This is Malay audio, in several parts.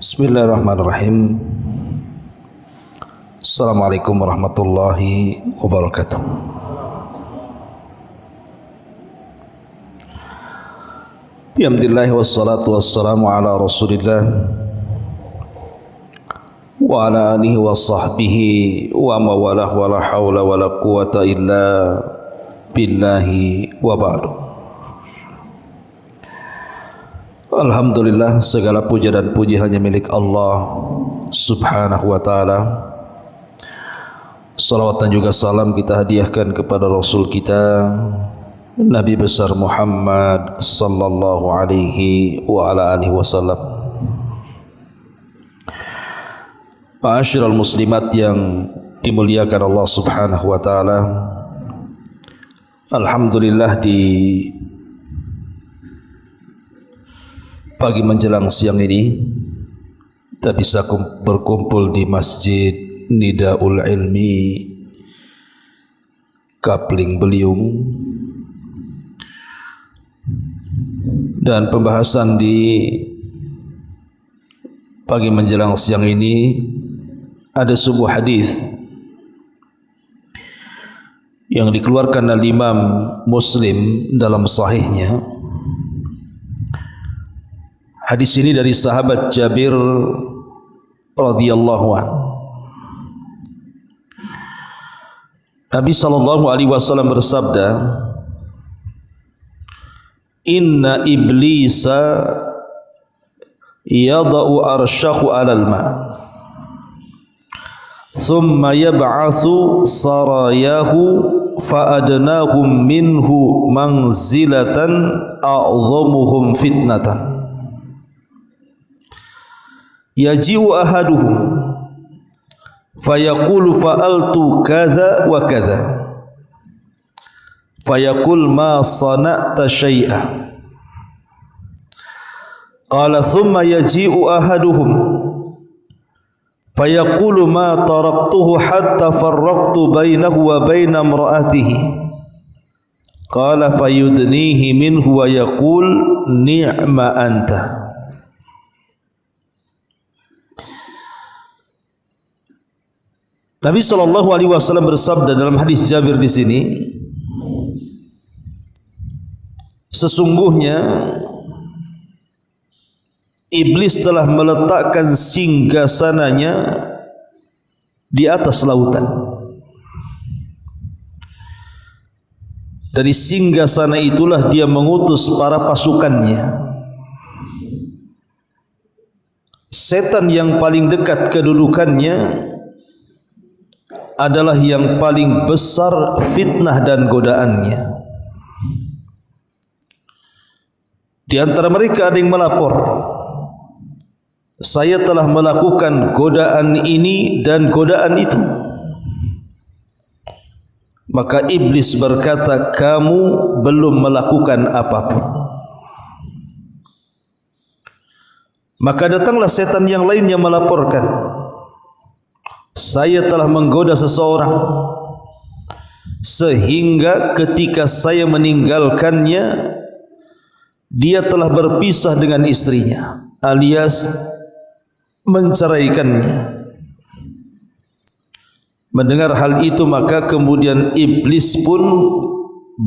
Bismillahirrahmanirrahim. Assalamualaikum warahmatullahi wabarakatuh. Alhamdulillah wassalatu wassalamu ala Rasulillah wa ala alihi wa sahbihi wa mawalah wa la hawla wa la quwata illa billahi wa ba'du. Alhamdulillah, segala puja dan puji hanya milik Allah subhanahu wa ta'ala. Salawat dan juga salam kita hadiahkan kepada Rasul kita Nabi besar Muhammad sallallahu alaihi wa ala alihi wasallam. Ma'asyiral muslimat yang dimuliakan Allah subhanahu wa ta'ala, alhamdulillah di pagi menjelang siang ini kita bisa berkumpul di Masjid Nidaul Ilmi Kapling Beliung, dan pembahasan di pagi menjelang siang ini ada sebuah hadis yang dikeluarkan oleh Imam Muslim dalam sahihnya. Hadis ini dari sahabat Jabir radhiyallahu anhu. Nabi sallallahu alaihi wasallam bersabda, "Inna iblisa yada'u arsyahu 'alal ma' thumma yab'atsu sarayahu fa'adnahum minhu manzilatan a'dhamuhum fitnatan. Yaji'u ahaduhum fayaqulu fa'altu kadha wa kadha fayaqul ma sana'ta syai'a qala thumma yaji'u ahaduhum fayaqulu ma taraktuhu hatta farraqtu bainahu wa baina imra'atihi qala fayudnihi minhu wa yaqul ni'ma anta." Nabi sallallahu alaihi wasallam bersabda dalam hadis Jabir di sini, sesungguhnya iblis telah meletakkan singgasananya di atas lautan. Dari singgasana itulah dia mengutus para pasukannya. Setan yang paling dekat kedudukannya adalah yang paling besar fitnah dan godaannya. Di antara mereka ada yang melapor, saya telah melakukan godaan ini dan godaan itu. Maka iblis berkata, kamu belum melakukan apapun. Maka datanglah setan yang lain yang melaporkan, saya telah menggoda seseorang sehingga ketika saya meninggalkannya dia telah berpisah dengan istrinya alias menceraikannya. Mendengar hal itu maka kemudian iblis pun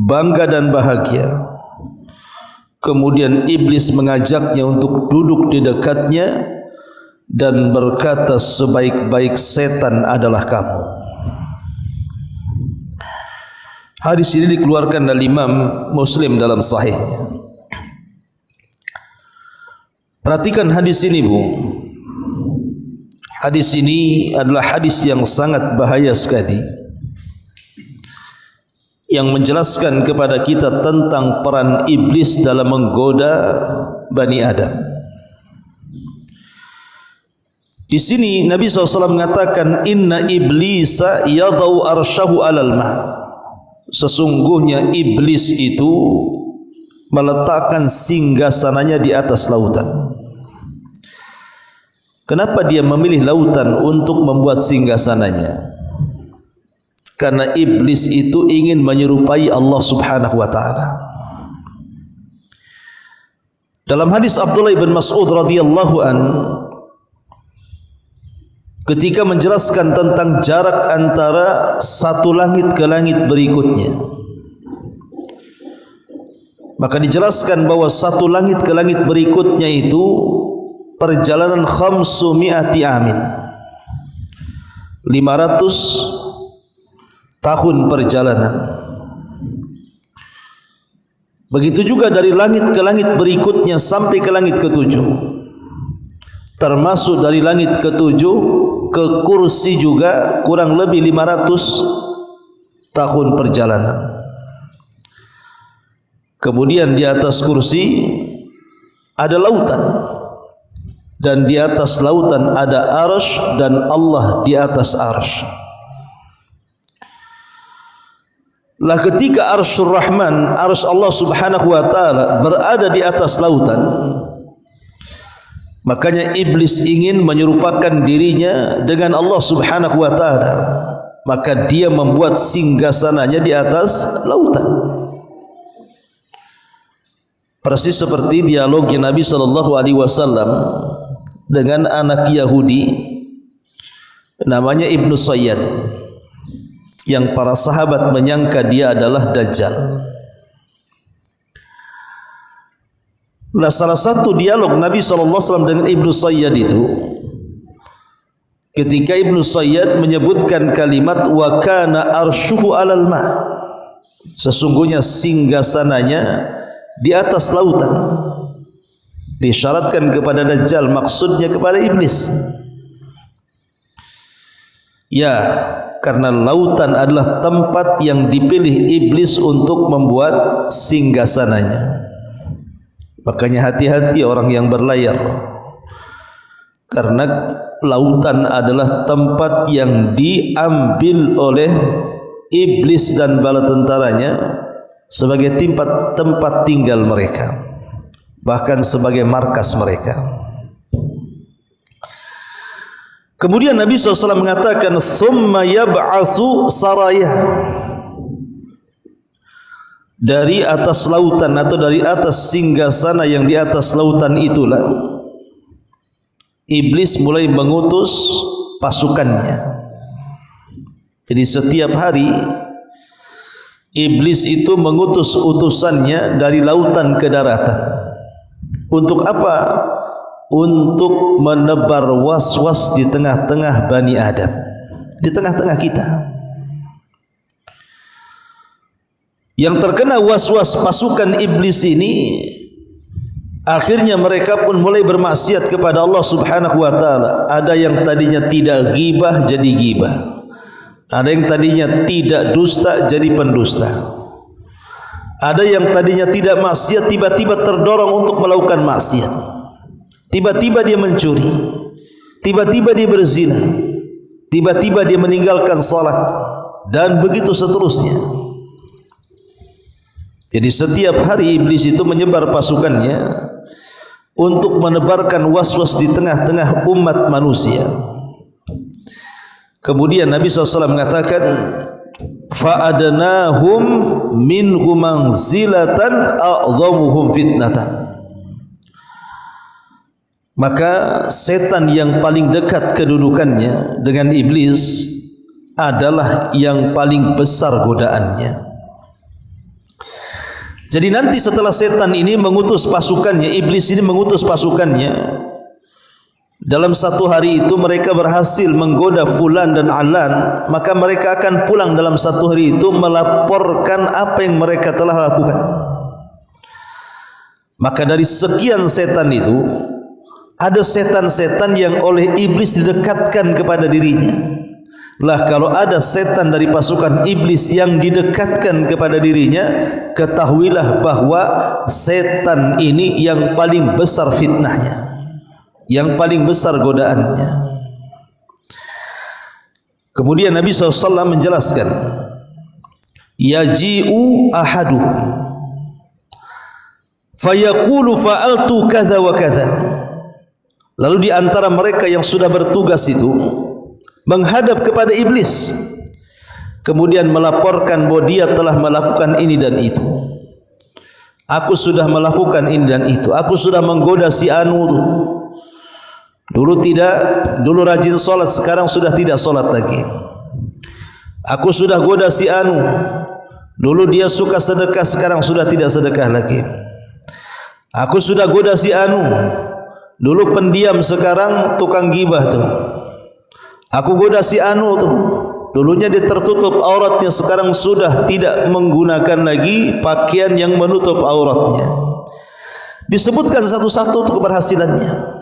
bangga dan bahagia. Kemudian iblis mengajaknya untuk duduk di dekatnya dan berkata, sebaik-baik setan adalah kamu. Hadis ini dikeluarkan oleh Imam Muslim dalam sahihnya. Perhatikan hadis ini, Bu. Hadis ini adalah hadis yang sangat bahaya sekali, yang menjelaskan kepada kita tentang peran iblis dalam menggoda Bani Adam. Di sini Nabi SAW mengatakan, inna iblisa yadau arsyahu alal ma. Sesungguhnya iblis itu meletakkan singgasananya di atas lautan. Kenapa dia memilih lautan untuk membuat singgasananya? Karena iblis itu ingin menyerupai Allah Subhanahu wa ta'ala. Dalam hadis Abdullah bin Mas'ud radhiyallahu an, ketika menjelaskan tentang jarak antara satu langit ke langit berikutnya, maka dijelaskan bahwa satu langit ke langit berikutnya itu perjalanan 500 amin, 500 tahun perjalanan. Begitu juga dari langit ke langit berikutnya sampai ke langit ketujuh, termasuk dari langit ketujuh ke kursi juga kurang lebih 500 tahun perjalanan. Kemudian di atas kursi ada lautan, dan di atas lautan ada arsy, dan Allah di atas arsy. Lah ketika arsyur Rahman, arsy Allah Subhanahu wa taala berada di atas lautan, makanya iblis ingin menyerupakan dirinya dengan Allah Subhanahu wa taala, maka dia membuat singgasananya di atas lautan. Persis seperti dialognya Nabi sallallahu alaihi wasallam dengan anak Yahudi namanya Ibnu Sayyad, yang para sahabat menyangka dia adalah Dajjal. Nah, salah satu dialog Nabi SAW dengan Ibnu Sayyad itu, ketika Ibnu Sayyad menyebutkan kalimat wa kana arsyuhu alal ma, sesungguhnya singgasananya di atas lautan, disyaratkan kepada Dajjal, maksudnya kepada iblis. Ya, karena lautan adalah tempat yang dipilih iblis untuk membuat singgasananya. Makanya hati-hati orang yang berlayar, karena lautan adalah tempat yang diambil oleh iblis dan bala tentaranya sebagai tempat tinggal mereka, bahkan sebagai markas mereka. Kemudian Nabi SAW mengatakan summa yab'atsu saraya, dari atas lautan atau dari atas singgasana yang di atas lautan itulah iblis mulai mengutus pasukannya. Jadi setiap hari iblis itu mengutus utusannya dari lautan ke daratan. Untuk apa? Untuk menebar was-was di tengah-tengah Bani Adam, di tengah-tengah kita. Yang terkena was-was pasukan iblis ini, akhirnya mereka pun mulai bermaksiat kepada Allah Subhanahu wa taala. Ada yang tadinya tidak ghibah jadi ghibah, ada yang tadinya tidak dusta jadi pendusta, ada yang tadinya tidak maksiat tiba-tiba terdorong untuk melakukan maksiat. Tiba-tiba dia mencuri, tiba-tiba dia berzina, tiba-tiba dia meninggalkan salat, dan begitu seterusnya. Jadi setiap hari iblis itu menyebar pasukannya untuk menebarkan was-was di tengah-tengah umat manusia. Kemudian Nabi SAW mengatakan fa'adnahum minhum manzilatan a'dhamuhum fitnatan, maka setan yang paling dekat kedudukannya dengan iblis adalah yang paling besar godaannya. Jadi nanti setelah setan ini mengutus pasukannya, iblis ini mengutus pasukannya, dalam satu hari itu mereka berhasil menggoda fulan dan alan, maka mereka akan pulang dalam satu hari itu melaporkan apa yang mereka telah lakukan. Maka dari sekian setan itu, ada setan-setan yang oleh iblis didekatkan kepada dirinya. Lah kalau ada setan dari pasukan iblis yang didekatkan kepada dirinya, ketahuilah bahwa setan ini yang paling besar fitnahnya, yang paling besar godaannya. Kemudian Nabi SAW menjelaskan, yaji'u ahaduhum fayaqulu fa'altu kadza wa kadza. Lalu di antara mereka yang sudah bertugas itu menghadap kepada iblis, kemudian melaporkan bahwa dia telah melakukan ini dan itu. Aku sudah melakukan ini dan itu. Aku sudah menggoda si anu, Dulu tidak, dulu rajin solat, sekarang sudah tidak solat lagi. Aku sudah goda si anu, dulu dia suka sedekah, sekarang sudah tidak sedekah lagi. Aku sudah goda si anu, dulu pendiam, sekarang tukang gibah tuh. Aku goda si anu tuh, dulunya dia tertutup auratnya, sekarang sudah tidak menggunakan lagi pakaian yang menutup auratnya. Disebutkan satu-satu untuk keberhasilannya.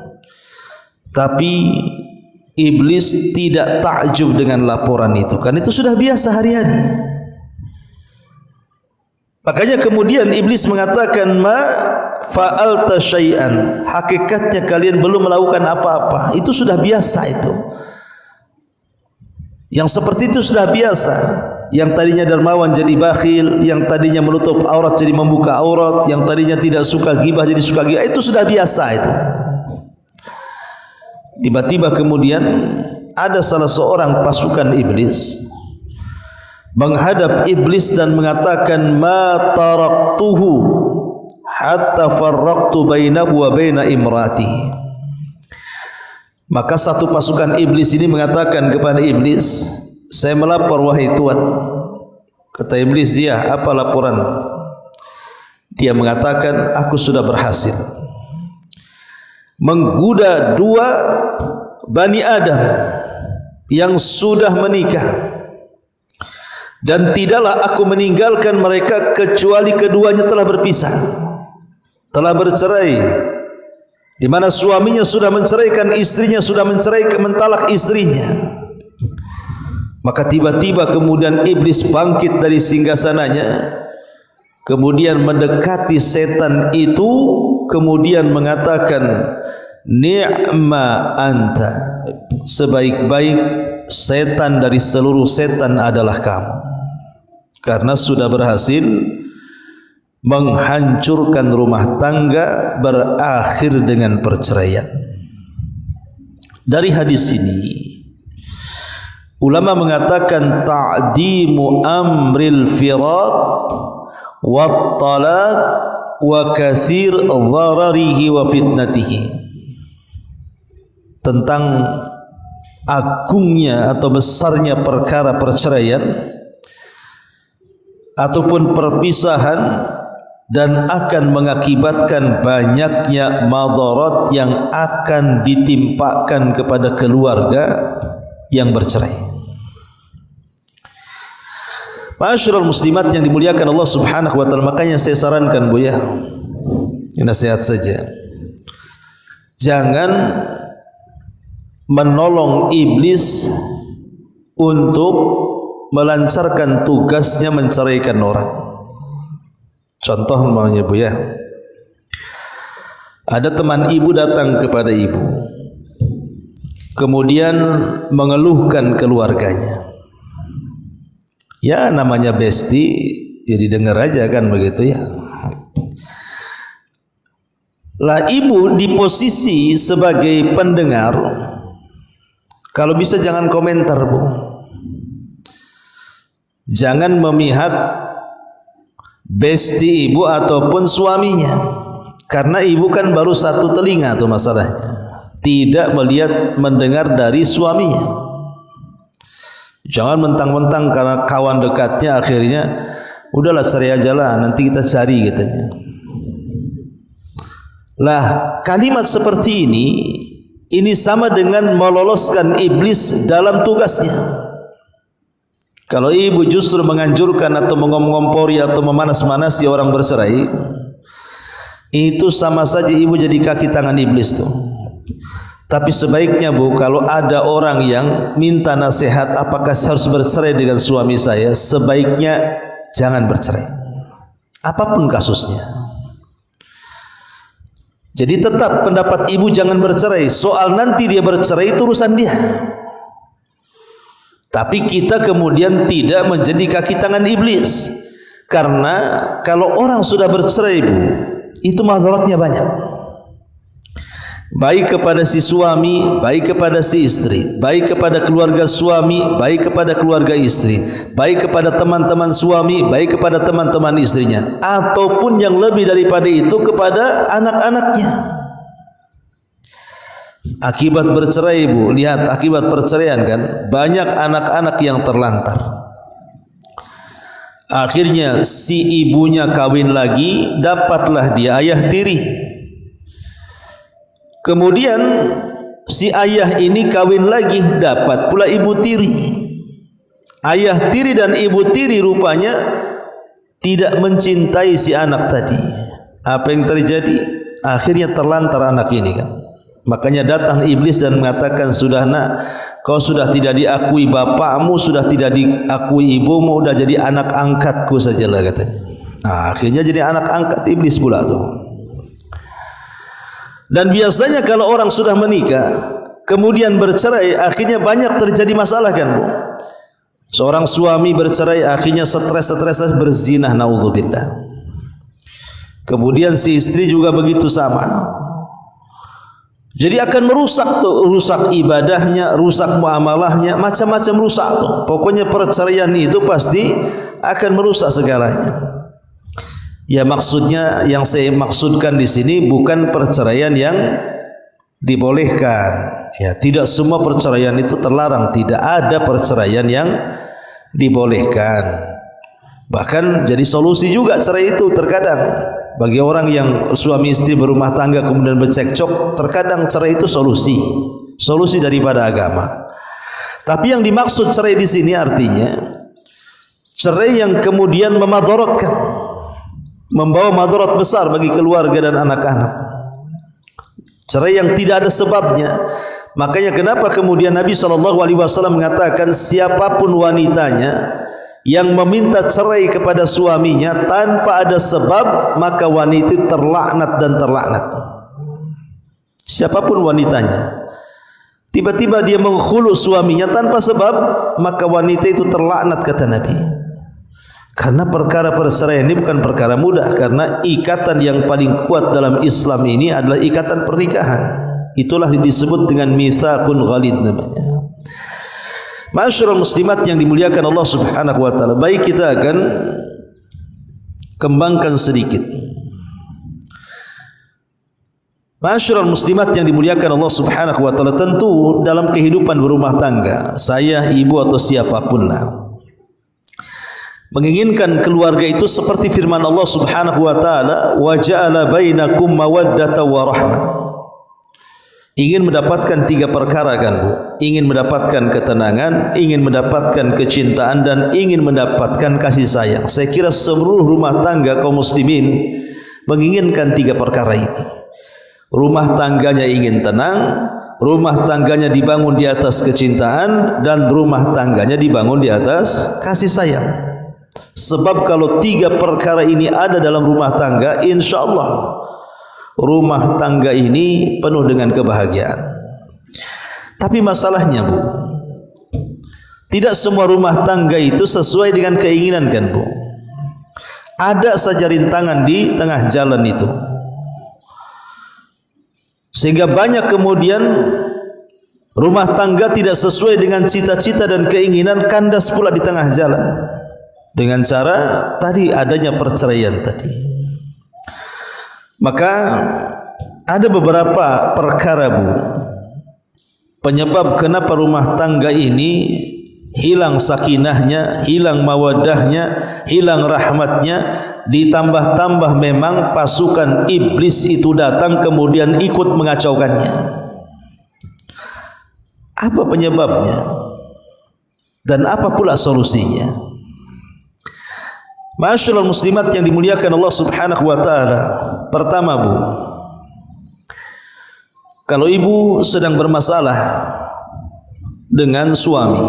Tapi iblis tidak takjub dengan laporan itu, kan itu sudah biasa hari-hari. Makanya kemudian iblis mengatakan, ma fa'alta syai'an, hakikatnya kalian belum melakukan apa-apa. Itu sudah biasa itu. Yang seperti itu sudah biasa. Yang tadinya dermawan jadi bakhil, yang tadinya menutup aurat jadi membuka aurat, yang tadinya tidak suka gibah jadi suka gibah, itu sudah biasa itu. Tiba-tiba kemudian ada salah seorang pasukan iblis menghadap iblis dan mengatakan, ma taraktuhu hatta farraqtu bainahu wa baina imratihi. Maka satu pasukan iblis ini mengatakan kepada iblis, saya melapor wahai Tuan. Kata iblis, ya, apa laporan? Dia mengatakan, aku sudah berhasil menggoda dua Bani Adam yang sudah menikah, dan tidaklah aku meninggalkan mereka kecuali keduanya telah berpisah, telah bercerai, di mana suaminya sudah menceraikan istrinya, sudah menceraikan, mentalak istrinya. Maka tiba-tiba kemudian iblis bangkit dari singgasananya, kemudian mendekati setan itu, kemudian mengatakan, ni'ma anta, sebaik-baik setan dari seluruh setan adalah kamu, karena sudah berhasil menghancurkan rumah tangga, berakhir dengan perceraian. Dari hadis ini ulama mengatakan ta'dimu amril firaq wa talaq wa kathir dhararihi wa fitnatihi, tentang agungnya atau besarnya perkara perceraian ataupun perpisahan, dan akan mengakibatkan banyaknya madarat yang akan ditimpakan kepada keluarga yang bercerai. Ma'asyiral muslimat yang dimuliakan Allah Subhanahu wa taala, makanya saya sarankan Bu ya, nasihat saja, jangan menolong iblis untuk melancarkan tugasnya menceraikan orang. Contoh namanya Bu ya, ada teman ibu datang kepada ibu, kemudian mengeluhkan keluarganya. Ya, namanya besti, jadi dengar aja kan begitu ya. Lah ibu di posisi sebagai pendengar, kalau bisa jangan komentar Bu, jangan memihak besti ibu ataupun suaminya, karena ibu kan baru satu telinga tuh masalahnya, tidak melihat mendengar dari suaminya. Jangan mentang-mentang karena kawan dekatnya akhirnya udahlah cerai aja lah, nanti kita cari katanya. Lah kalimat seperti ini sama dengan meloloskan iblis dalam tugasnya. Kalau ibu justru menganjurkan atau mengompori atau memanas-manasi orang bercerai, itu sama saja ibu jadi kaki tangan iblis tuh. Tapi sebaiknya Bu, kalau ada orang yang minta nasihat apakah saya harus bercerai dengan suami saya, sebaiknya jangan bercerai, apapun kasusnya. Jadi tetap pendapat ibu jangan bercerai, soal nanti dia bercerai itu urusan dia. Tapi kita kemudian tidak menjadi kaki tangan iblis, karena kalau orang sudah bercerai Bu, itu madaratnya banyak, baik kepada si suami, baik kepada si istri, baik kepada keluarga suami, baik kepada keluarga istri, baik kepada teman-teman suami, baik kepada teman-teman istrinya, ataupun yang lebih daripada itu kepada anak-anaknya. Akibat bercerai Bu, lihat akibat perceraian kan, banyak anak-anak yang terlantar. Akhirnya si ibunya kawin lagi, dapatlah dia ayah tiri. Kemudian si ayah ini kawin lagi, dapat pula ibu tiri. Ayah tiri dan ibu tiri rupanya tidak mencintai si anak tadi. Apa yang terjadi? Akhirnya terlantar anak ini kan. Makanya datang iblis dan mengatakan, sudah nak, kau sudah tidak diakui bapakmu, sudah tidak diakui ibumu, sudah jadi anak angkatku sajalah katanya. Nah, akhirnya jadi anak angkat iblis pula tuh. Dan biasanya kalau orang sudah menikah kemudian bercerai, akhirnya banyak terjadi masalah kan Bu. Seorang suami bercerai akhirnya stres berzina, naudzubillah. Kemudian si istri juga begitu sama. Jadi akan merusak tuh, rusak ibadahnya, rusak muamalahnya, macam-macam rusak tuh. Pokoknya perceraian itu pasti akan merusak segalanya. Ya maksudnya, yang saya maksudkan di sini bukan perceraian yang dibolehkan. Ya, tidak semua perceraian itu terlarang, tidak ada perceraian yang dibolehkan. Bahkan jadi solusi juga cerai itu terkadang. Bagi orang yang suami istri berumah tangga kemudian bercekcok, terkadang cerai itu solusi daripada agama. Tapi yang dimaksud cerai di sini artinya cerai yang kemudian memadaratkan, membawa madarat besar bagi keluarga dan anak-anak. Cerai yang tidak ada sebabnya. Makanya kenapa kemudian Nabi SAW mengatakan, siapapun wanitanya yang meminta cerai kepada suaminya tanpa ada sebab, maka wanita itu terlaknat dan terlaknat. Siapapun wanitanya, tiba-tiba dia menghulu suaminya tanpa sebab, maka wanita itu terlaknat, kata Nabi. Karena perkara perceraian ini bukan perkara mudah, karena ikatan yang paling kuat dalam Islam ini adalah ikatan pernikahan. Itulah yang disebut dengan mitsaqun ghalidh namanya. Ma'asyiral muslimat yang dimuliakan Allah Subhanahu wa taala, baik kita akan kembangkan sedikit. Ma'asyiral muslimat yang dimuliakan Allah Subhanahu wa taala, tentu dalam kehidupan berumah tangga, saya, ibu atau siapapun lah, menginginkan keluarga itu seperti firman Allah Subhanahu wa taala, wa ja'ala bainakum mawaddatan wa rahmah. Ingin mendapatkan tiga perkara kan Bu, ingin mendapatkan ketenangan, ingin mendapatkan kecintaan, dan ingin mendapatkan kasih sayang. Saya kira seluruh rumah tangga kaum muslimin menginginkan tiga perkara ini. Rumah tangganya ingin tenang, rumah tangganya dibangun di atas kecintaan, dan rumah tangganya dibangun di atas kasih sayang. Sebab kalau tiga perkara ini ada dalam rumah tangga, insya Allah rumah tangga ini penuh dengan kebahagiaan. Tapi masalahnya Bu, tidak semua rumah tangga itu sesuai dengan keinginan kan Bu. Ada saja rintangan di tengah jalan itu, sehingga banyak kemudian rumah tangga tidak sesuai dengan cita-cita dan keinginan, kandas pula di tengah jalan dengan cara tadi adanya perceraian tadi. Maka ada beberapa perkara Bu, penyebab kenapa rumah tangga ini hilang sakinahnya, hilang mawaddahnya, hilang rahmatnya, ditambah-tambah memang pasukan iblis itu datang kemudian ikut mengacaukannya. Apa penyebabnya? Dan apa pula solusinya? Ma'asyiral muslimat yang dimuliakan Allah Subhanahu wa taala. Pertama Bu, kalau ibu sedang bermasalah dengan suami,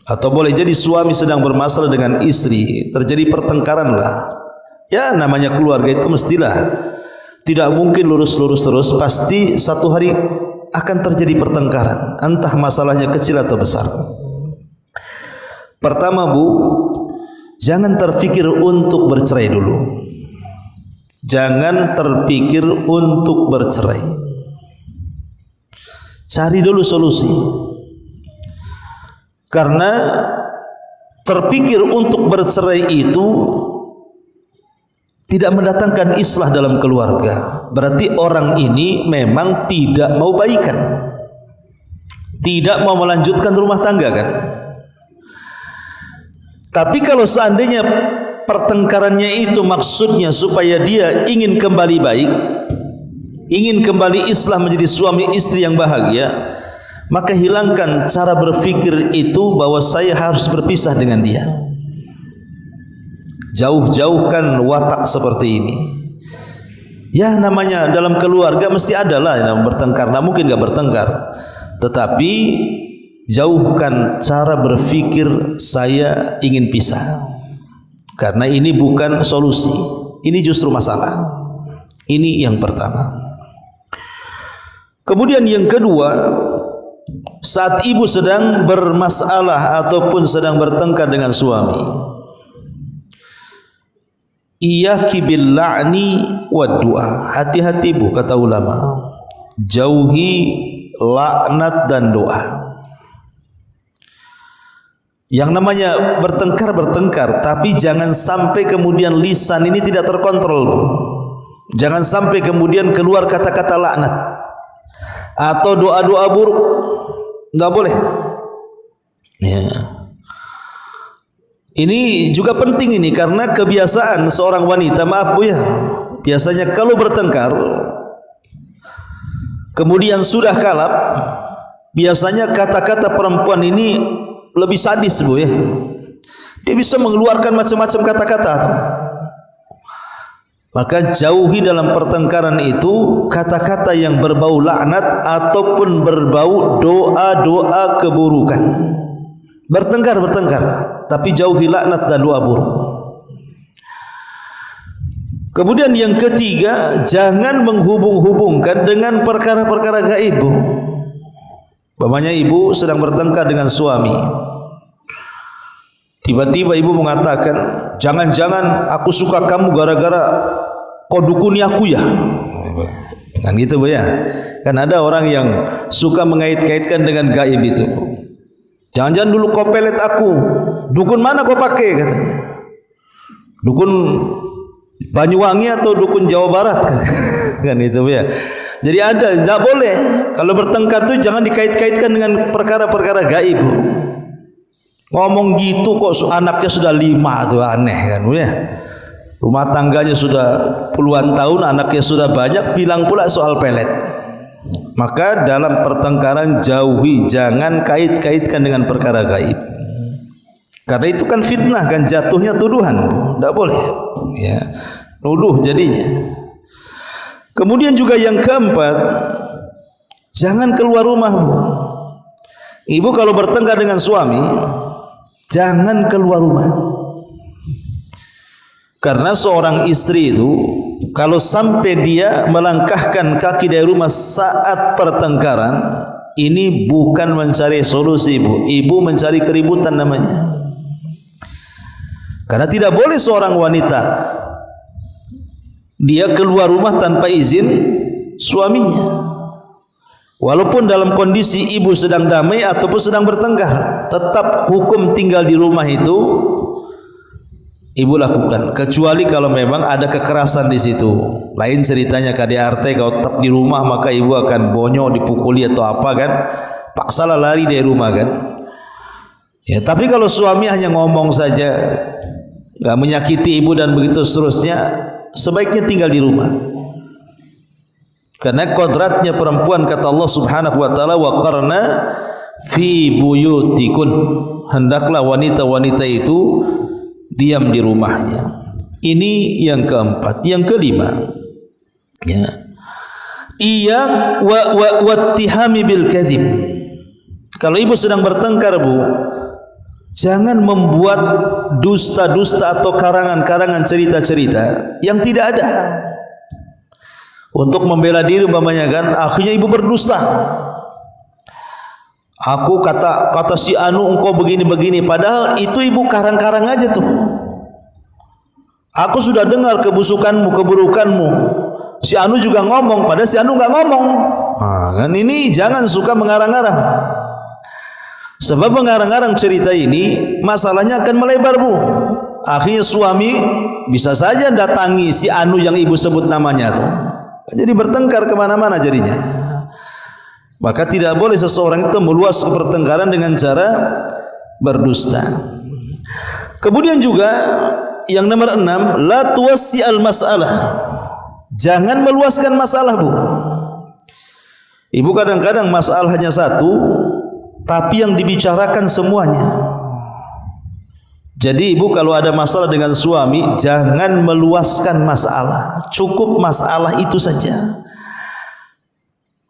atau boleh jadi suami sedang bermasalah dengan istri, terjadi pertengkaran lah. Ya namanya keluarga itu mestilah tidak mungkin lurus-lurus terus, pasti satu hari akan terjadi pertengkaran, entah masalahnya kecil atau besar. Pertama Bu, jangan terfikir untuk bercerai dulu. Jangan terpikir untuk bercerai. Cari dulu solusi. Karena terpikir untuk bercerai itu tidak mendatangkan islah dalam keluarga, berarti orang ini memang tidak mau baikan, tidak mau melanjutkan rumah tangga kan. Tapi kalau seandainya pertengkarannya itu maksudnya supaya dia ingin kembali baik, ingin kembali islah menjadi suami istri yang bahagia, maka hilangkan cara berpikir itu bahwa saya harus berpisah dengan dia. Jauh-jauhkan watak seperti ini. Ya namanya dalam keluarga mesti ada lah yang bertengkar, nah mungkin gak bertengkar, tetapi jauhkan cara berpikir saya ingin pisah, karena ini bukan solusi, ini justru masalah. Ini yang pertama. Kemudian yang kedua, saat ibu sedang bermasalah ataupun sedang bertengkar dengan suami, iyyaki bil la'ni wad du'a. Hati-hati bu, kata ulama, jauhi laknat dan doa. Yang namanya bertengkar, tapi jangan sampai kemudian lisan ini tidak terkontrol bu. Jangan sampai kemudian keluar kata-kata laknat atau doa-doa buruk, enggak boleh ya. Ini juga penting ini, karena kebiasaan seorang wanita, maaf bu ya, biasanya kalau bertengkar kemudian sudah kalap, biasanya kata-kata perempuan ini lebih sadis bu ya. Dia bisa mengeluarkan macam-macam kata-kata. Maka jauhi dalam pertengkaran itu kata-kata yang berbau laknat ataupun berbau doa-doa keburukan. Bertengkar, tapi jauhi laknat dan doa buruk. Kemudian yang ketiga, jangan menghubung-hubungkan dengan perkara-perkara gaib. Umpamanya ibu sedang bertengkar dengan suami, tiba-tiba ibu mengatakan, jangan-jangan aku suka kamu gara-gara kau dukuni aku ya. Kan gitu bu ya. Kan ada orang yang suka mengait-kaitkan dengan gaib itu. Jangan-jangan dulu kau pelet aku. Dukun mana kau pakai katanya? Dukun Banyuwangi atau dukun Jawa Barat kan itu ya. Jadi ada, tidak boleh kalau bertengkar tuh jangan dikait-kaitkan dengan perkara-perkara gaib. Ngomong gitu kok anaknya sudah 5 tuh aneh kan ya. Rumah tangganya sudah puluhan tahun, anaknya sudah banyak, bilang pula soal pelet. Maka dalam pertengkaran jauhi, jangan kait-kaitkan dengan perkara gaib. Karena itu kan fitnah, kan jatuhnya tuduhan, tidak boleh. Ya, nuduh jadinya. Kemudian juga yang keempat, jangan keluar rumah bu. Ibu kalau bertengkar dengan suami, jangan keluar rumah. Karena seorang istri itu kalau sampai dia melangkahkan kaki dari rumah saat pertengkaran, ini bukan mencari solusi ibu. Ibu mencari keributan namanya. Karena tidak boleh seorang wanita dia keluar rumah tanpa izin suaminya. Walaupun dalam kondisi ibu sedang damai ataupun sedang bertengkar, tetap hukum tinggal di rumah itu ibu lakukan, kecuali kalau memang ada kekerasan di situ. Lain ceritanya KDRT, kalau tetap di rumah maka ibu akan bonyok, dipukuli atau apa kan, paksalah lari dari rumah kan. Ya, tapi kalau suami hanya ngomong saja, nggak menyakiti ibu dan begitu seterusnya, sebaiknya tinggal di rumah. Karena kodratnya perempuan, kata Allah Subhanahu wa taala, wa qarna fi buyutikun, hendaklah wanita-wanita itu diam di rumahnya. Ini yang keempat. Yang kelima, ya, iya wattihami bil kadzib. Kalau ibu sedang bertengkar bu, jangan membuat dusta-dusta atau karangan-karangan cerita-cerita yang tidak ada untuk membela diri. Umpamanya kan, akhirnya ibu berdusta. Aku kata si Anu engkau begini-begini, padahal itu ibu karang-karang aja tuh. Aku sudah dengar kebusukanmu, keburukanmu. Si Anu juga ngomong, padahal si Anu nggak ngomong. Nah, kan ini jangan suka mengarang-arang. Sebab mengarang-arang cerita ini masalahnya akan melebar bu. Akhirnya suami bisa saja datangi si Anu yang ibu sebut namanya tuh. Jadi bertengkar kemana-mana jadinya. Maka tidak boleh seseorang itu meluas ke pertengkaran dengan cara berdusta. Kemudian juga yang nomor 6, la tuwassi al masalah. Jangan meluaskan masalah, Bu. Ibu kadang-kadang masalah hanya satu, tapi yang dibicarakan semuanya. Jadi ibu kalau ada masalah dengan suami, jangan meluaskan masalah. Cukup masalah itu saja.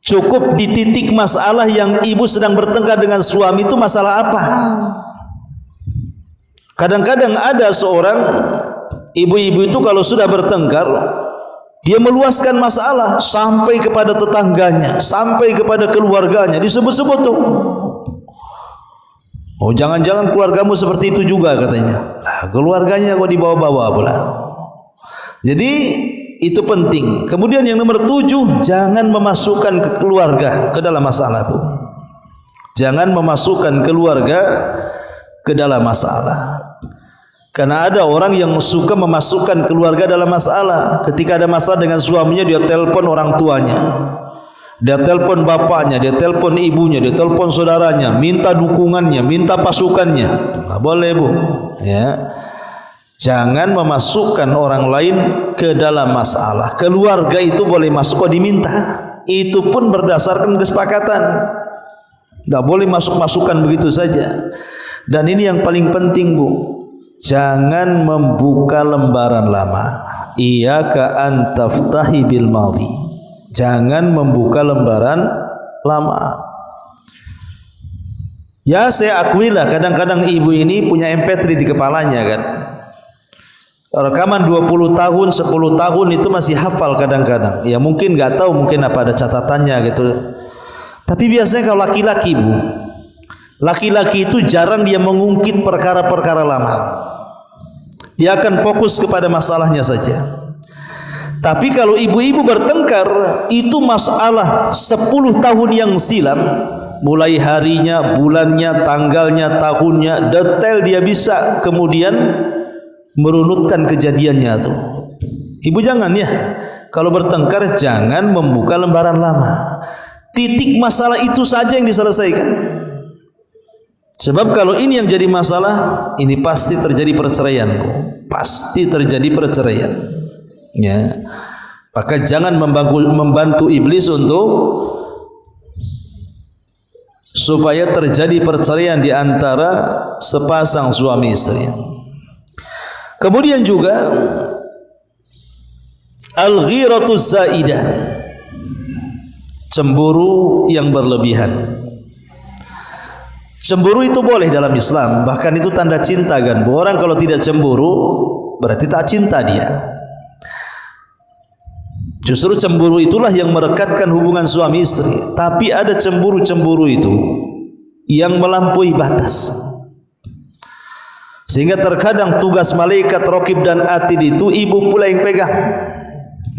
Cukup di titik masalah yang ibu sedang bertengkar dengan suami itu masalah apa. Kadang-kadang ada seorang ibu-ibu itu kalau sudah bertengkar, dia meluaskan masalah sampai kepada tetangganya, sampai kepada keluarganya, disebut-sebut tuh. Oh, jangan-jangan keluargamu seperti itu juga katanya. Lah, keluarganya kok dibawa-bawa pula. Jadi itu penting. Kemudian yang nomor 7, jangan memasukkan ke keluarga ke dalam masalah, Bu. Jangan memasukkan keluarga ke dalam masalah. Karena ada orang yang suka memasukkan keluarga dalam masalah. Ketika ada masalah dengan suaminya, dia telepon orang tuanya, dia telepon bapaknya, dia telepon ibunya, dia telepon saudaranya, minta dukungannya, minta pasukannya. Nggak boleh, Bu. Ya, jangan memasukkan orang lain ke dalam masalah. Keluarga itu boleh masuk kalau diminta. Itu pun berdasarkan kesepakatan. Nggak boleh masuk-masukkan begitu saja. Dan ini yang paling penting, Bu. Jangan membuka lembaran lama. Iyyaka an taftahi bil madhi. Jangan membuka lembaran lama. Ya, saya akuilah kadang-kadang ibu ini punya MP3 di kepalanya kan. Rekaman 20 tahun, 10 tahun itu masih hafal kadang-kadang. Ya mungkin enggak tahu, mungkin apa ada catatannya gitu. Tapi biasanya kalau laki-laki, Bu, laki-laki itu jarang dia mengungkit perkara-perkara lama. Dia akan fokus kepada masalahnya saja. Tapi kalau ibu-ibu bertengkar, itu masalah 10 tahun yang silam, mulai harinya, bulannya, tanggalnya, tahunnya, detail dia bisa kemudian merunutkan kejadiannya tuh. Ibu jangan ya, kalau bertengkar jangan membuka lembaran lama. Titik masalah itu saja yang diselesaikan. Sebab kalau ini yang jadi masalah, ini pasti terjadi perceraian, Bu. Pasti terjadi perceraian. Ya. Maka jangan membantu iblis untuk supaya terjadi perceraian di antara sepasang suami istri. Kemudian juga al-ghiratu zaidah, cemburu yang berlebihan. Cemburu itu boleh dalam Islam, bahkan itu tanda cinta kan. Orang kalau tidak cemburu berarti tak cinta dia. Justru cemburu itulah yang merekatkan hubungan suami istri. Tapi ada cemburu-cemburu itu yang melampaui batas, sehingga terkadang tugas malaikat raqib dan atid itu ibu pula yang pegang.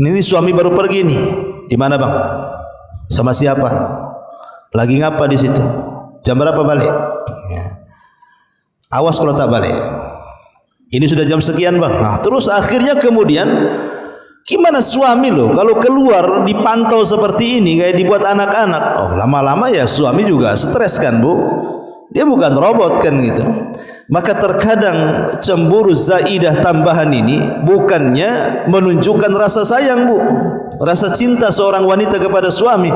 Ini suami baru pergi nih. Di mana, Bang? Sama siapa? Lagi ngapa di situ? Jam berapa balik? Ya. Awas kalau tak balik. Ini sudah jam sekian, Bang. Nah, terus akhirnya kemudian gimana suami loh kalau keluar dipantau seperti ini kayak dibuat anak-anak. Oh, lama-lama ya suami juga stres kan, Bu. Dia bukan robot kan gitu. Maka terkadang cemburu zaidah tambahan ini bukannya menunjukkan rasa sayang, Bu, rasa cinta seorang wanita kepada suami,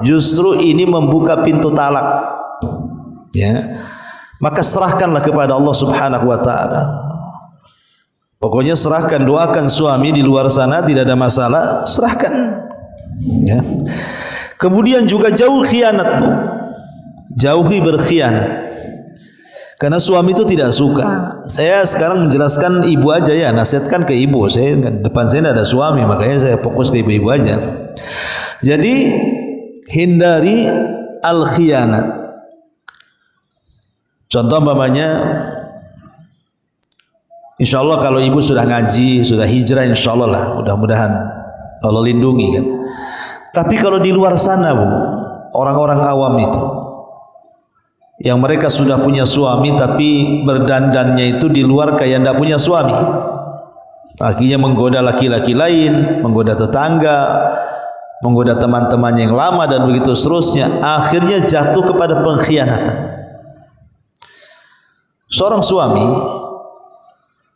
justru ini membuka pintu talak. Ya, maka serahkanlah kepada Allah Subhanahu wa taala. Pokoknya serahkan, doakan suami di luar sana tidak ada masalah, serahkan. Ya. Kemudian juga jauh khianat, Bu. Jauhi berkhianat. Karena suami itu tidak suka. Saya sekarang menjelaskan ibu aja ya, nasihatkan ke ibu. Saya depan saya tidak ada suami, makanya saya fokus ke ibu-ibu aja. Jadi hindari al-khianat. Contoh umpamanya, insya Allah kalau ibu sudah ngaji, sudah hijrah, insya Allah lah, mudah-mudahan Allah lindungi kan. Tapi kalau di luar sana, Bu, orang-orang awam itu yang mereka sudah punya suami tapi berdandannya itu di luar kayak tidak punya suami. Akhirnya menggoda laki-laki lain, menggoda tetangga, menggoda teman-temannya yang lama dan begitu seterusnya. Akhirnya jatuh kepada pengkhianatan. Seorang suami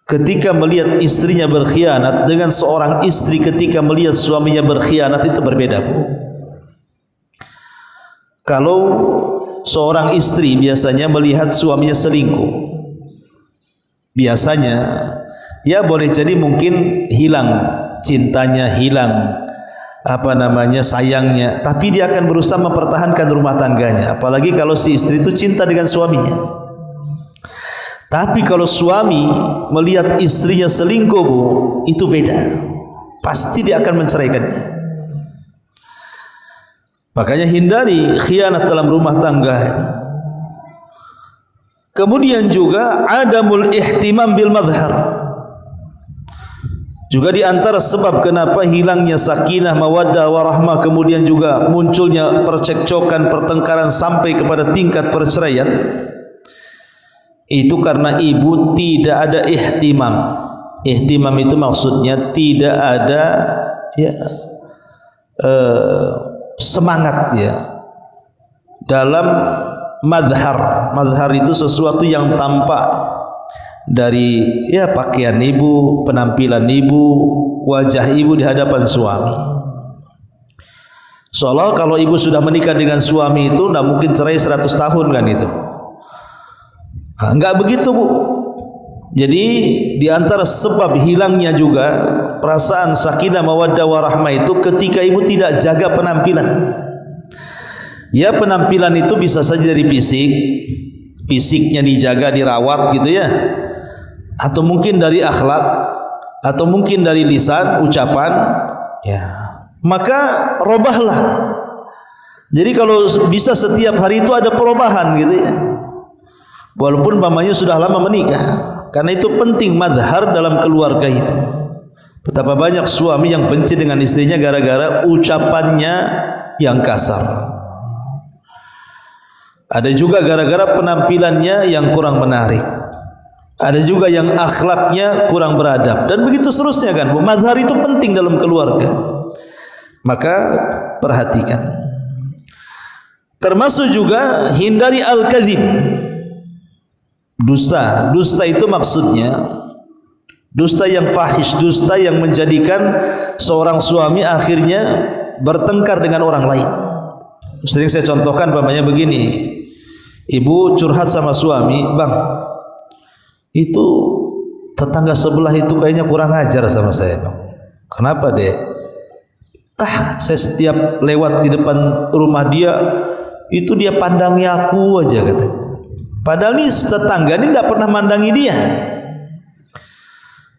ketika melihat istrinya berkhianat dengan seorang istri ketika melihat suaminya berkhianat itu berbeda, Bu. Kalau seorang istri biasanya melihat suaminya selingkuh, biasanya ya boleh jadi mungkin hilang cintanya, hilang sayangnya, tapi dia akan berusaha mempertahankan rumah tangganya. Apalagi kalau si istri itu cinta dengan suaminya. Tapi kalau suami melihat istrinya selingkuh, Bu, itu beda. Pasti dia akan menceraikannya. Makanya hindari khianat dalam rumah tangga itu. Kemudian juga adamul ihtimam bil madhar. Juga di antara sebab kenapa hilangnya sakinah, mawaddah, warahmah, kemudian juga munculnya percekcokan, pertengkaran sampai kepada tingkat perceraian, itu karena ibu tidak ada ihtimam. Ihtimam itu maksudnya tidak ada semangat ya dalam madhar. Madhar itu sesuatu yang tampak dari pakaian ibu, penampilan ibu, wajah ibu di hadapan suami. Seolah kalau ibu sudah menikah dengan suami itu tidak mungkin cerai 100 tahun kan itu. Enggak begitu, Bu. Jadi di antara sebab hilangnya juga perasaan sakinah mawaddah warahmah itu ketika ibu tidak jaga penampilan. Ya, penampilan itu bisa saja dari fisiknya dijaga, dirawat gitu ya. Atau mungkin dari akhlak, atau mungkin dari lisan, ucapan, ya. Maka robahlah. Jadi kalau bisa setiap hari itu ada perubahan gitu ya. Walaupun mamanya sudah lama menikah, karena itu penting madhar dalam keluarga itu. Betapa banyak suami yang benci dengan istrinya gara-gara ucapannya yang kasar. Ada juga gara-gara penampilannya yang kurang menarik. Ada juga yang akhlaknya kurang beradab dan begitu seterusnya kan. Madhar itu penting dalam keluarga. Maka perhatikan. Termasuk juga hindari al-kadzib. Dusta. Dusta itu maksudnya dusta yang fahish, dusta yang menjadikan seorang suami akhirnya bertengkar dengan orang lain. Sering saya contohkan umpamanya begini. Ibu curhat sama suami, "Bang, itu tetangga sebelah itu kayaknya kurang ajar sama saya, Bang." "Kenapa, Dek?" Saya setiap lewat di depan rumah dia, itu dia pandangi aku aja," katanya. Padahal ini tetangga ini tidak pernah mandangi dia.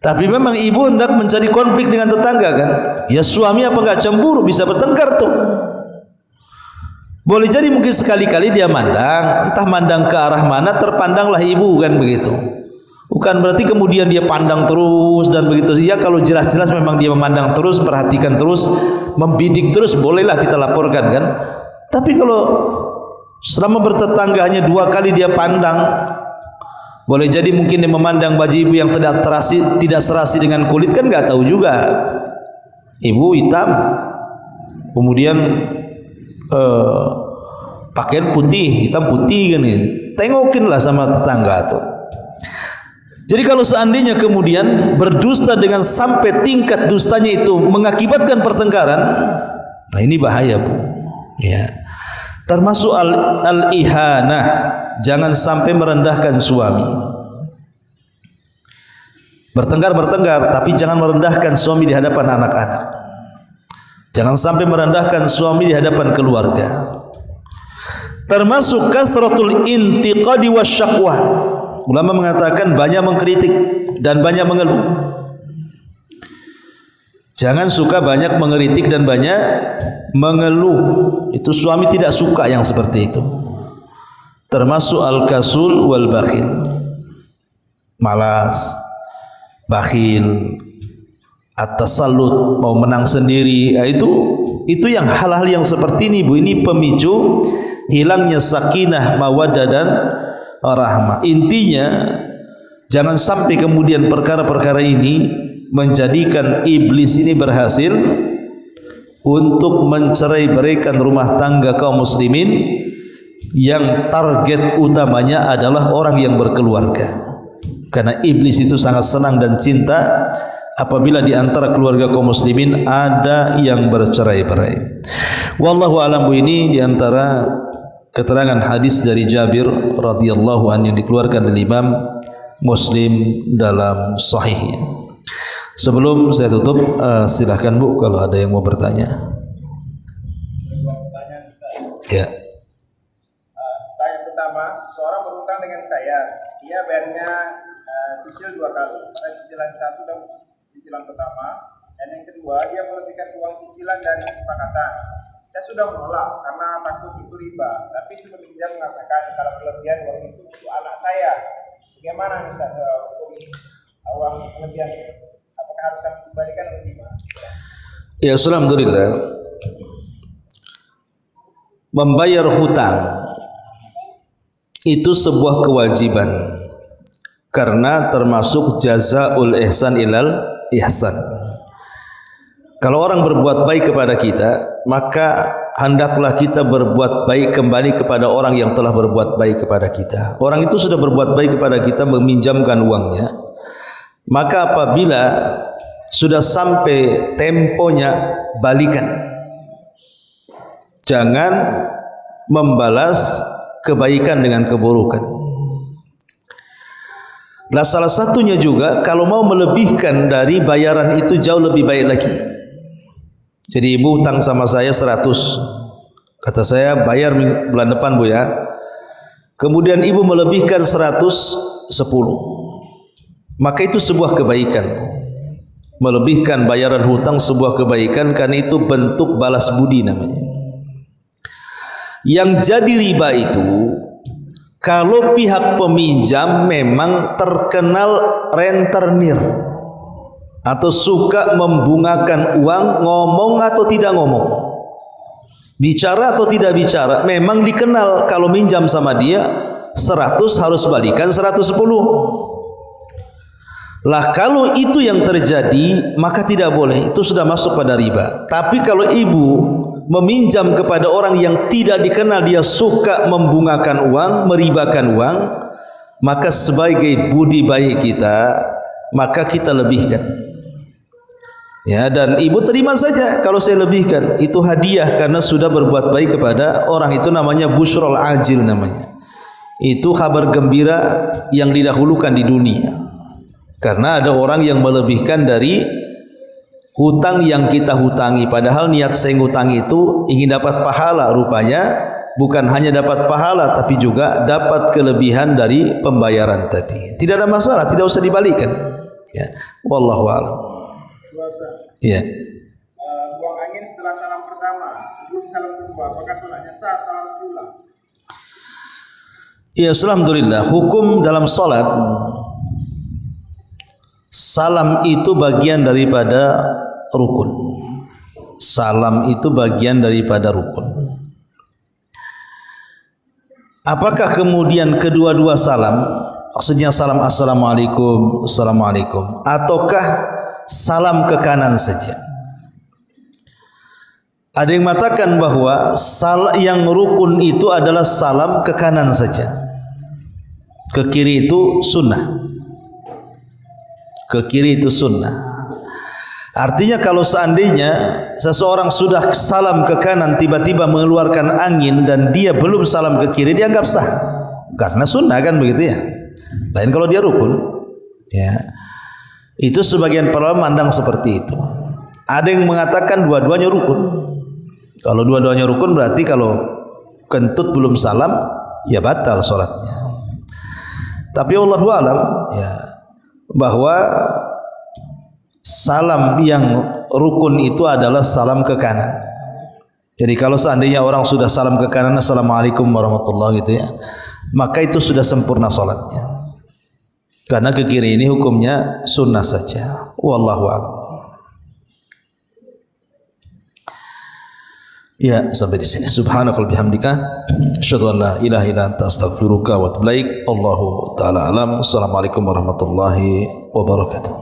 Tapi memang ibu hendak mencari konflik dengan tetangga kan. Ya suami apa enggak cemburu, bisa bertengkar tuh. Boleh jadi mungkin sekali-kali dia mandang, entah mandang ke arah mana, terpandanglah ibu kan begitu. Bukan berarti kemudian dia pandang terus dan begitu. Ya kalau jelas-jelas memang dia memandang terus, perhatikan terus, membidik terus, bolehlah kita laporkan kan. Tapi kalau selama bertetangga hanya 2 kali dia pandang, boleh jadi mungkin dia memandang baju ibu yang tidak serasi dengan kulit kan nggak tahu juga. Ibu hitam, kemudian pakaian putih, hitam putih kan ini. Tengokinlah sama tetangga tuh. Jadi kalau seandainya kemudian berdusta dengan sampai tingkat dustanya itu mengakibatkan pertengkaran, nah ini bahaya, Bu. Ya. Termasuk al-ihanah, jangan sampai merendahkan suami. Bertengkar, tapi jangan merendahkan suami di hadapan anak-anak. Jangan sampai merendahkan suami di hadapan keluarga. Termasuk kasratul intiqadi wasyaqwa. Ulama mengatakan banyak mengkritik dan banyak mengeluh. Jangan suka banyak mengkritik dan banyak mengeluh. Itu suami tidak suka yang seperti itu. Termasuk al-kasul wal bakhil. Malas, bakhil, at-tasallut, mau menang sendiri. Itu yang hal-hal yang seperti ini, Bu, ini pemicu hilangnya sakinah, mawaddah dan rahmah. Intinya jangan sampai kemudian perkara-perkara ini menjadikan iblis ini berhasil untuk mencerai-beraikan rumah tangga kaum muslimin yang target utamanya adalah orang yang berkeluarga. Karena iblis itu sangat senang dan cinta apabila di antara keluarga kaum muslimin ada yang bercerai-berai. Wallahu a'lam. Ini di antara keterangan hadis dari Jabir radhiyallahu anhu yang dikeluarkan oleh Imam Muslim dalam sahihnya. Sebelum saya tutup, silahkan Bu kalau ada yang mau bertanya. Ya. Pertanyaan pertama, seorang berhutang dengan saya, dia bayarnya cicil 2 kali, cicilan 1 dan cicilan pertama, dan yang kedua dia melebihkan uang cicilan dari kesepakatan. Saya sudah menolak karena takut itu riba, tapi si peminjam mengatakan kalau kelebihan uang itu untuk anak saya. Bagaimana Ustaz hukum uang kelebihan tersebut? Apakah harus kami kembalikan atau gimana? Ya, alhamdulillah. Membayar hutang itu sebuah kewajiban karena termasuk jazaul ihsan ilal ihsan. Kalau orang berbuat baik kepada kita, maka hendaklah kita berbuat baik kembali kepada orang yang telah berbuat baik kepada kita. Orang itu sudah berbuat baik kepada kita, meminjamkan uangnya, maka apabila sudah sampai temponya, balikan. Jangan membalas kebaikan dengan keburukan. Nah, salah satunya juga kalau mau melebihkan dari bayaran itu jauh lebih baik lagi. Jadi ibu hutang sama saya 100, kata saya bayar bulan depan Bu ya. Kemudian ibu melebihkan 110, maka itu sebuah kebaikan. Melebihkan bayaran hutang sebuah kebaikan karena itu bentuk balas budi namanya. Yang jadi riba itu kalau pihak peminjam memang terkenal rentenir atau suka membungakan uang, ngomong atau tidak ngomong, bicara atau tidak bicara, memang dikenal kalau minjam sama dia 100 harus balikan 110. Lah kalau itu yang terjadi maka tidak boleh, itu sudah masuk pada riba. Tapi kalau ibu meminjam kepada orang yang tidak dikenal dia suka membungakan uang, meribakan uang, maka sebagai budi baik kita, maka kita lebihkan. Ya, dan ibu terima saja kalau saya lebihkan, itu hadiah karena sudah berbuat baik kepada orang itu, namanya busyrul ajil namanya. Itu kabar gembira yang didahulukan di dunia. Karena ada orang yang melebihkan dari hutang yang kita hutangi, padahal niat saya ngutangi itu ingin dapat pahala, rupanya bukan hanya dapat pahala tapi juga dapat kelebihan dari pembayaran tadi. Tidak ada masalah, tidak usah dibalikan. Ya, wallahu a'lam. Ya. Buang angin setelah salam pertama, sebelum salam kedua, apakah salatnya sah atau harus diulang? Ya, alhamdulillah. Hukum dalam salat, salam itu bagian daripada rukun. Salam itu bagian daripada rukun. Apakah kemudian kedua-dua salam, maksudnya salam assalamualaikum, assalamualaikum, ataukah salam ke kanan saja? Ada yang mengatakan bahwa yang rukun itu adalah salam ke kanan saja. Ke kiri itu sunnah. Ke kiri itu sunnah. Artinya kalau seandainya seseorang sudah salam ke kanan tiba-tiba mengeluarkan angin dan dia belum salam ke kiri, dianggap sah. Karena sunnah kan begitu ya. Lain kalau dia rukun. Ya. Itu sebagian para ulama memandang seperti itu. Ada yang mengatakan dua-duanya rukun. Kalau dua-duanya rukun berarti kalau kentut belum salam ya batal salatnya. Tapi wallahu alam ya, bahwa salam yang rukun itu adalah salam ke kanan. Jadi kalau seandainya orang sudah salam ke kanan, assalamualaikum warahmatullahi gitu ya, maka itu sudah sempurna salatnya. Karena ke kiri ini hukumnya sunnah saja. Wallahu a'lam. Ya, sampai di sini. Subhanakal bihamdika asyhadu an la ilaha illa anta astaghfiruka wa atubu ilaik. Allahu taala alam. Assalamualaikum warahmatullahi wabarakatuh.